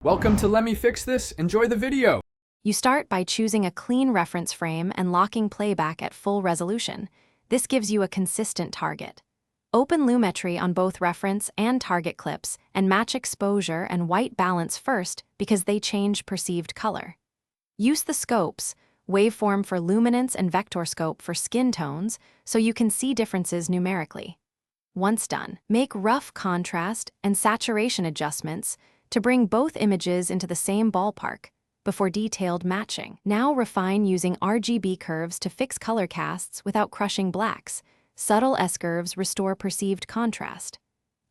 Welcome to Let Me Fix This. Enjoy the video. You start by choosing a clean reference frame and locking playback at full resolution. This gives you a consistent target. Open Lumetri on both reference and target clips and match exposure and white balance first because they change perceived color. Use the scopes, waveform for luminance and vector scope for skin tones, so you can see differences numerically. Once done, make rough contrast and saturation adjustments to bring both images into the same ballpark before detailed matching. Now refine using RGB curves to fix color casts without crushing blacks. Subtle S-curves restore perceived contrast.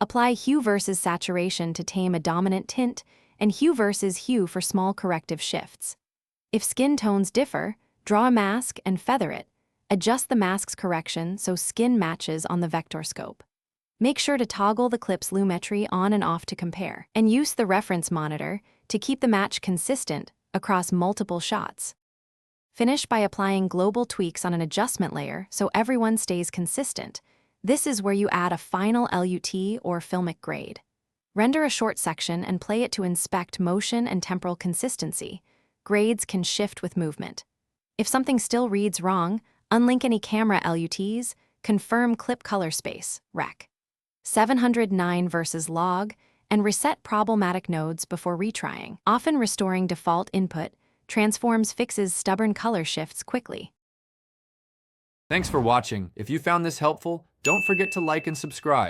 Apply hue versus saturation to tame a dominant tint and hue versus hue for small corrective shifts. If skin tones differ, draw a mask and feather it. Adjust the mask's correction so skin matches on the vector scope. Make sure to toggle the clip's Lumetri on and off to compare, and use the reference monitor to keep the match consistent across multiple shots. Finish by applying global tweaks on an adjustment layer so everyone stays consistent. This is where you add a final LUT or filmic grade. Render a short section and play it to inspect motion and temporal consistency. Grades can shift with movement. If something still reads wrong, unlink any camera LUTs, confirm clip color space, rec. 709 versus log, and reset problematic nodes before retrying. Often restoring default input, transforms fixes stubborn color shifts quickly. Thanks for watching. If you found this helpful, don't forget to like and subscribe.